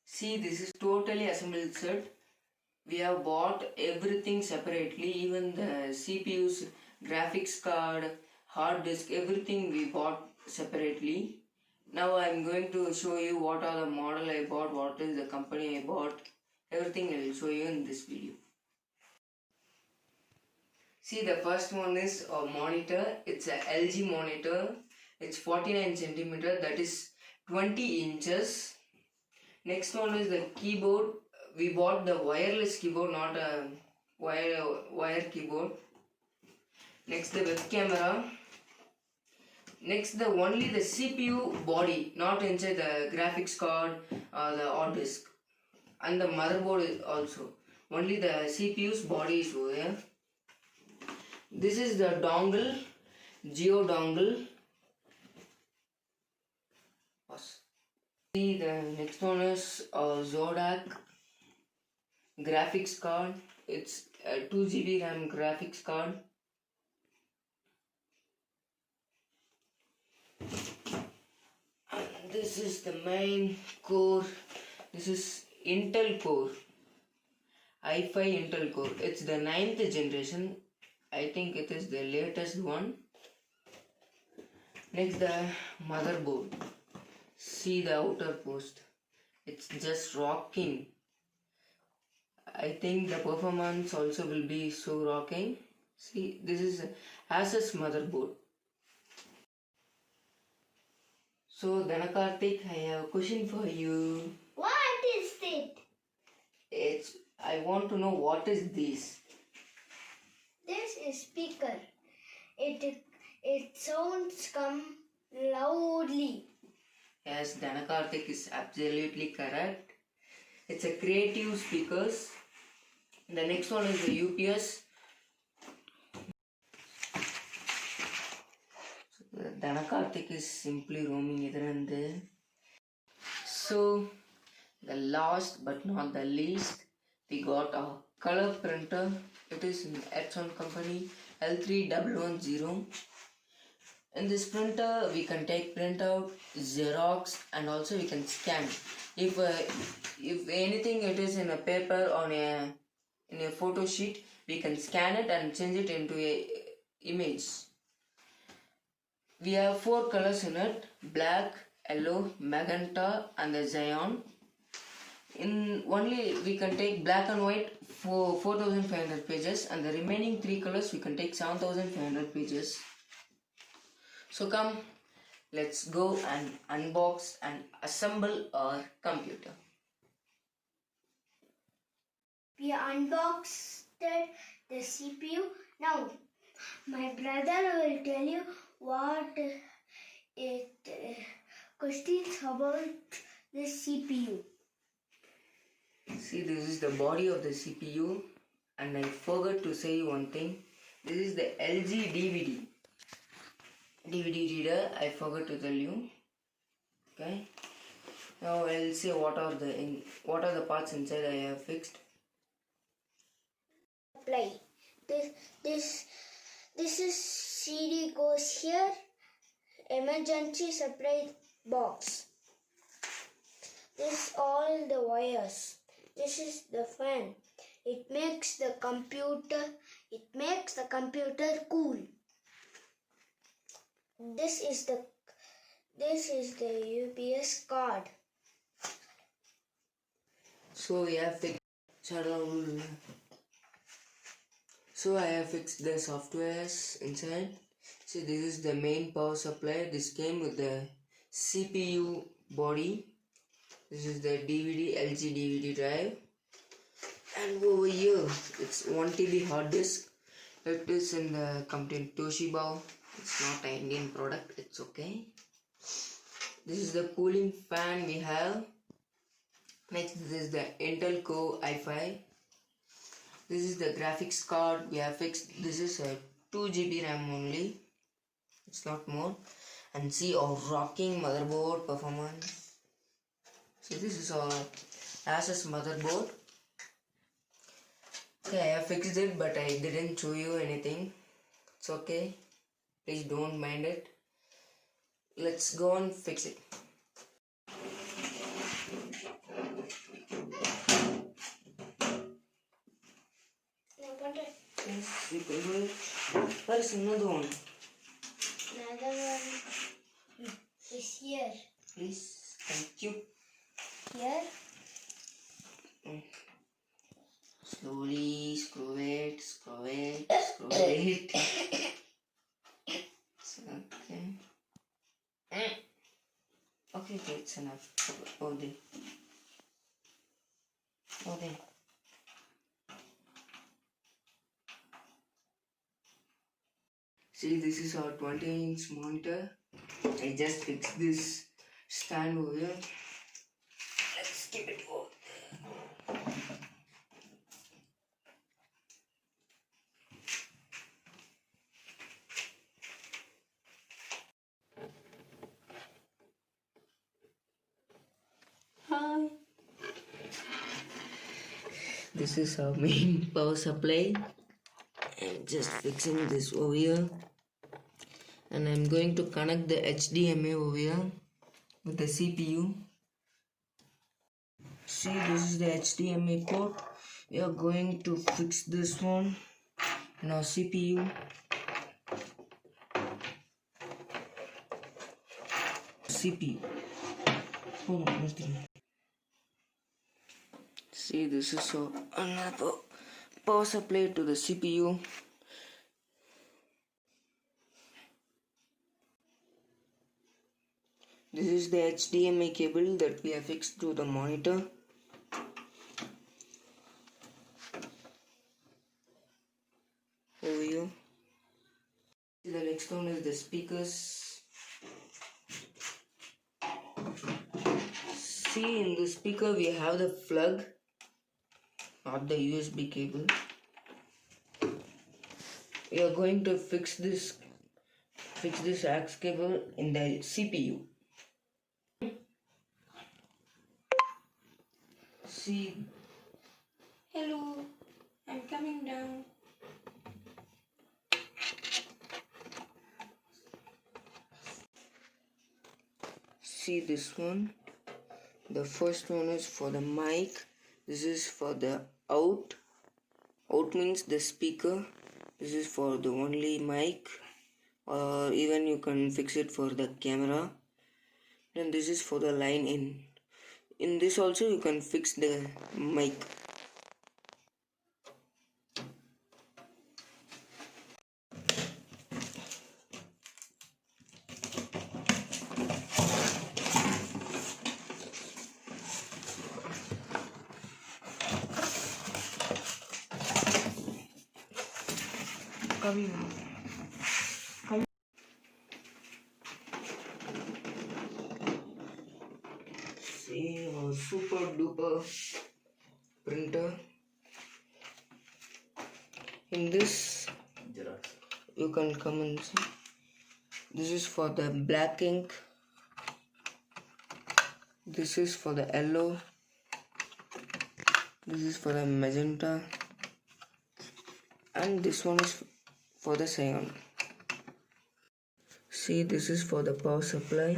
See, this is totally assembled set. We have bought everything separately, even the CPU's graphics card, hard disk, everything we bought separately. Now I am going to show you what are the model I bought, what is the company I bought, everything I will show you in this video. See, the first one is a monitor. It's a LG monitor. It's 49 centimeter, that is 20 inches. Next one is the keyboard. We bought the wireless keyboard, not a wire keyboard. Next the web camera. Next only the CPU body, not inside the graphics card or the hard disk. And the motherboard is also. Only the CPU's body is over here. This is the dongle, Geo dongle. See, the next one is Zotac graphics card. It's a 2 GB RAM graphics card. And this is the main core. This is Intel Core, i5 Intel Core. It's the 9th generation. I think it is the latest one. Next the motherboard. See the outer post. It's just rocking. I think the performance also will be so rocking. See, this is Asus motherboard. So Dhanakarthik, I have a question for you. What is it? I want to know what is this. This is speaker. It sounds come loudly. Yes, Dhanakarthik is absolutely correct. It's a creative speakers. The next one is the UPS. Dhanakarthik is simply roaming either and there. So, the last but not the least, we got a color printer. It is in Epson company L3110. In this printer, we can take printout, Xerox, and also we can scan. If anything it is in a paper or in a photo sheet, we can scan it and change it into a image. We have 4 colors in it: black, yellow, magenta, and the cyan. In only we can take black and white for 4500 pages, and the remaining 3 colors we can take 7500 pages. So come, let's go and unbox and assemble our computer. We unboxed the CPU. Now, my brother will tell you what questions about the CPU. See, this is the body of the CPU, and I forgot to say one thing. This is the LG DVD reader. I forgot to tell you. Okay. Now I'll say what are the parts inside I have fixed. Play. This is CD goes here. Emergency supply box. This all the wires. This is the fan. It makes the computer cool. This is the UPS card. So I have fixed the softwares inside. See, this is the main power supply. This came with the CPU body. This is the LG DVD drive. And over here, it's 1 TB hard disk. It is in the company Toshiba. It's not an Indian product, it's okay. This is the cooling fan we have. Next, this is the Intel Core i5. This is the graphics card we have fixed. This is a 2 GB RAM only. It's not more. And see our rocking motherboard performance. See, this is our Asus motherboard. Okay, I have fixed it, but I didn't show you anything. It's okay. Please don't mind it. Let's go and fix it. it. Yes, you can do it. Where's another one? Another one is here. Please, thank you. Here. Slowly screw it, screw it, screw it. Okay. Okay, it's enough. Oh, there. Oh, there. See, this is our 20-inch monitor. I just fixed this stand over here. Let's keep it over there. Hi. This is our main power supply. I'm just fixing this over here. And I'm going to connect the HDMI over here with the CPU. See, this is the HDMI port. We are going to fix this one in our CPU. CPU. Hold on, see, this is another power supply to the CPU. This is the HDMI cable that we have fixed to the monitor. Over here. The next one is the speakers. See, in the speaker we have the plug, not the USB cable. We are going to fix this aux cable in the CPU. See, hello, I'm coming down. See this one. The first one is for the mic. This is for the out. Out means the speaker. This is for the only mic, or even you can fix it for the camera. Then this is for the line in. In this also you can fix the mic. See our super duper printer. In this you can come and see. This is for the black ink. This is for the yellow. This is for the magenta. And this one is for the cyan. See, this is for the power supply.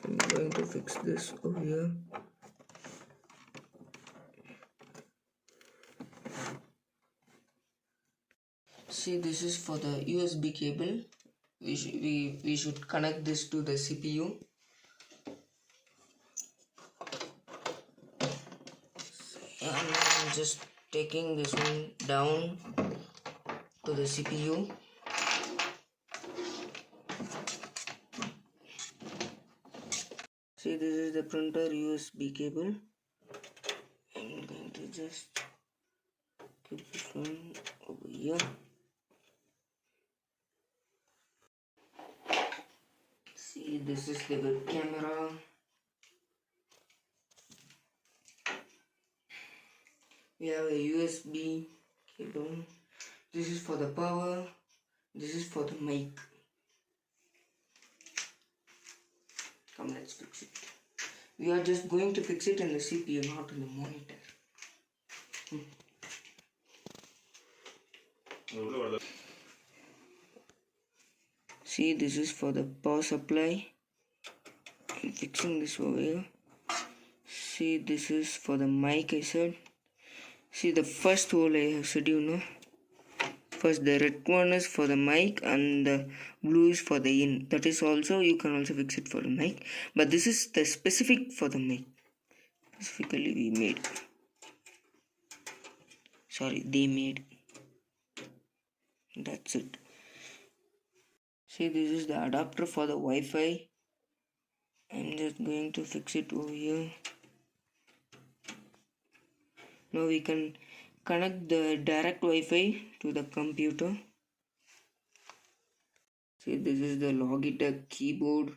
I'm going to fix this over here. See, this is for the USB cable. We should connect this to the CPU. I'm just taking this one down to the CPU. See, this is the printer USB cable. I'm going to just keep this one over here. See, this is the web camera. We have a USB cable. This is for the power. This is for the mic. Come, let's fix it. We are just going to fix it in the CPU, not in the monitor. See, this is for the power supply. I'm fixing this over here. See, this is for the mic, I said. See, the first hole I have said, first the red one is for the mic and the blue is for the in. That is also, you can also fix it for the mic, but this is the specific for the mic. Specifically we made. Sorry, they made. That's it. See, this is the adapter for the Wi-Fi. I'm just going to fix it over here. Now we can connect the direct Wi-Fi to the computer. See, this is the Logitech keyboard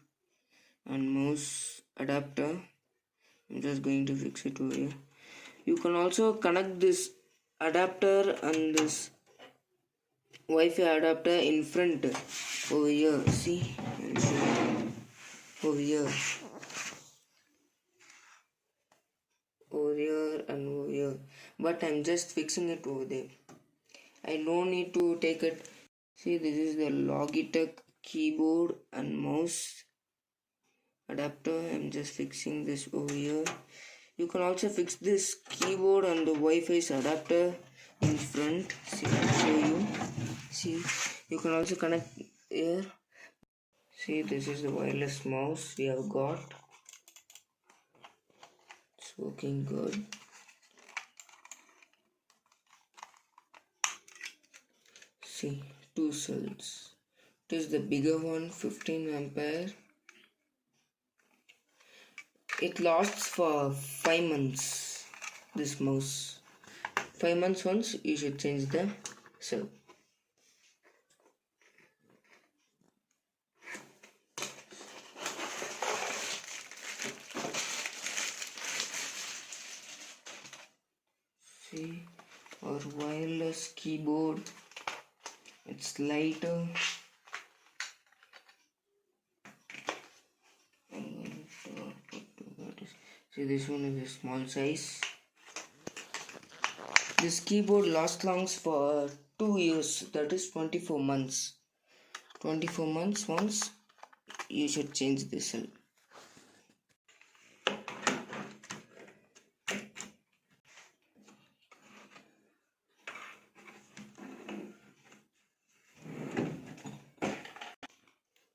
and mouse adapter. I'm just going to fix it over here. You can also connect this adapter and this Wi-Fi adapter in front over here. See, I'll show you. Over here. Over here and over here, but I'm just fixing it over there. I don't need to take it. See, this is the Logitech keyboard and mouse adapter. I'm just fixing this over here. You can also fix this keyboard and the Wi-Fi adapter in front. See, I'll show you. See, you can also connect here. See, this is the wireless mouse we have got. It's working good. See, two cells. It is the bigger one, 15 ampere. It lasts for 5 months. This mouse. 5 months once you should change the cell. See, our wireless keyboard. It's lighter. See, this one is a small size. This keyboard lasts long for 2 years. That is 24 months. 24 months once you should change the cell.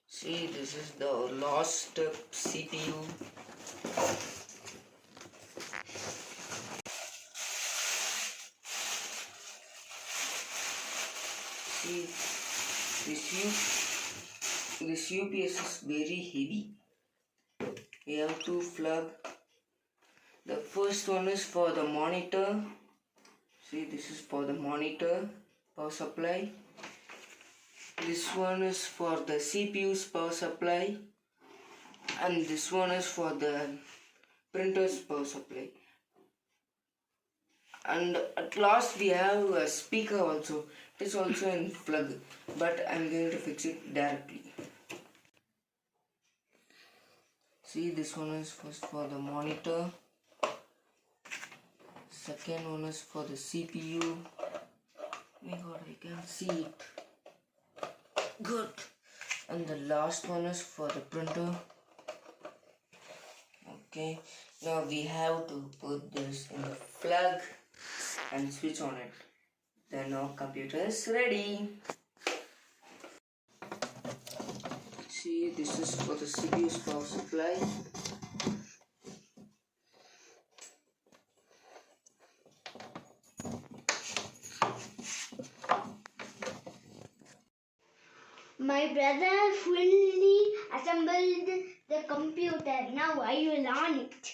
See, this is the last CPU. See, this UPS is very heavy. We have to plug. The first one is for the monitor. See, this is for the monitor power supply. This one is for the CPU's power supply, and this one is for the printer's power supply. And at last we have a speaker also. It is also in plug, but I'm going to fix it directly. See, this one is first for the monitor. Second one is for the CPU. Oh my god, I can see it. Good. And the last one is for the printer. Okay, now we have to put this in the plug and switch on it. Then our computer is ready. See, this is for the CPU's power supply. My brother fully assembled the computer. Now I will on it.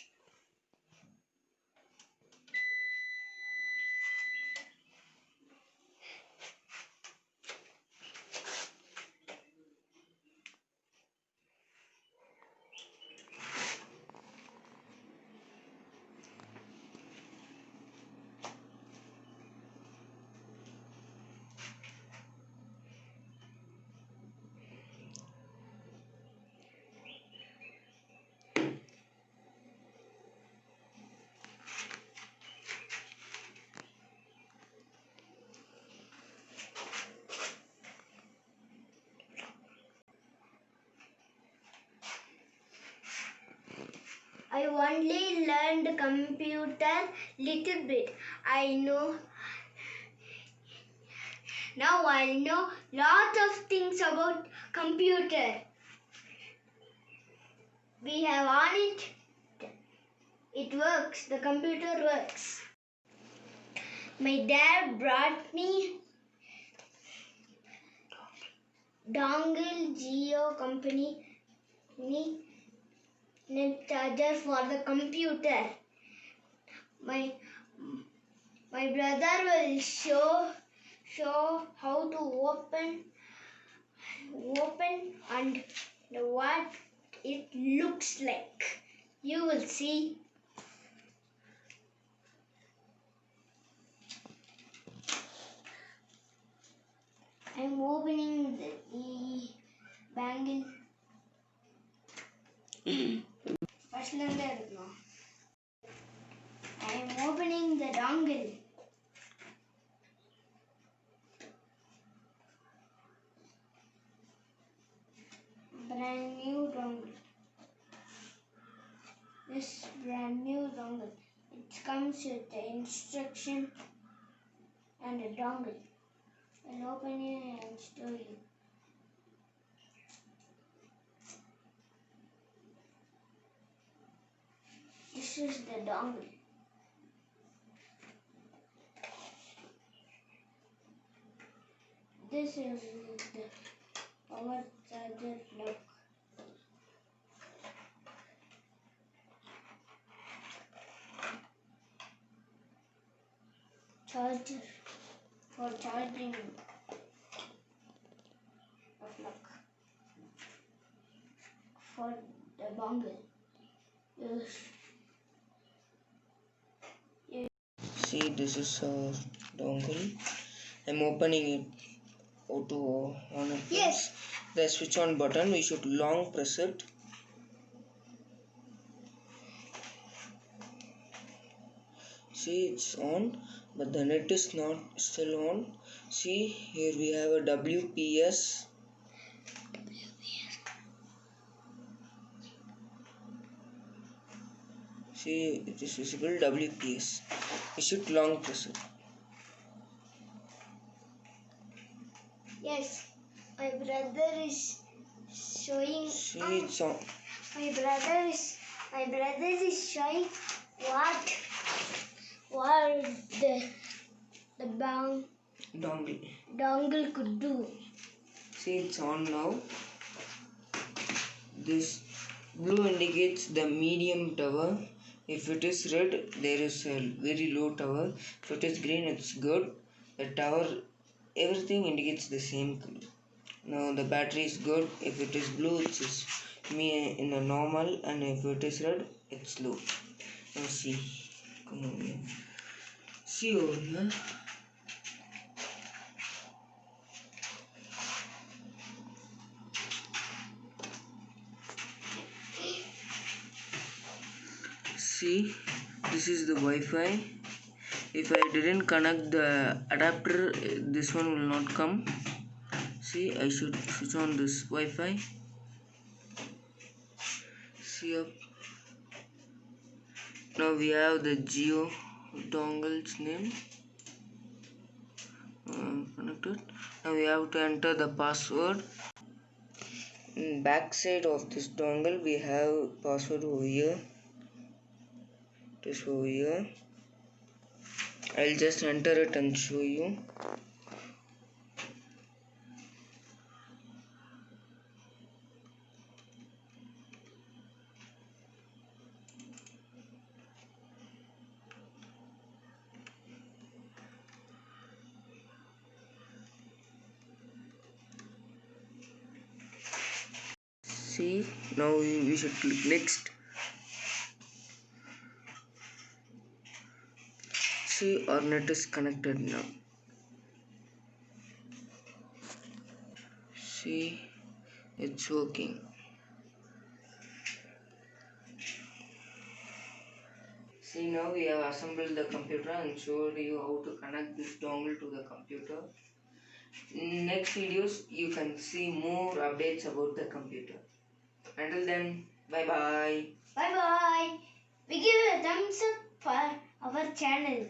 I only learned computer little bit. Now I know lot of things about computer. We have on it. It works. The computer works. My dad brought me dongle Geo company net charger for the computer. My brother will show how to open and what it looks like. You will see. I'm opening the bangle. First I'm opening the dongle. Brand new dongle. This brand new dongle. It comes with the instruction and a dongle. I'll open it and show you. This is the dongle. This is the power charger plug. Charger for charging the plug. For the dongle. See, this is a dongle. I'm opening it. How to on it? Yes. The switch on button. We should long press it. See, it's on, but the net is not still on. See, here we have a WPS. See, it is visible WPS. We should long press it. Yes, my brother is showing. See, it's on. My brother is showing what the dongle could do. See, it's on now. This blue indicates the medium tower. If it is red, there is a very low tower. If it is green, it's good. The tower, everything indicates the same color. Now the battery is good. If it is blue, it is in a normal, and if it is red, it's low. Now see, come on here. See over here. See, this is the Wi-Fi. If I didn't connect the adapter, this one will not come. See, I should switch on this Wi-Fi. See up. Now we have the Geo dongle's name connected. Now we have to enter the password. In back side of this dongle, we have password over here. This over here. I'll just enter it and show you. See, now we should click next. See, our net is connected now. See, it's working. See, now we have assembled the computer and showed you how to connect this dongle to the computer. In next videos, you can see more updates about the computer. Until then, bye bye. Bye bye. channel.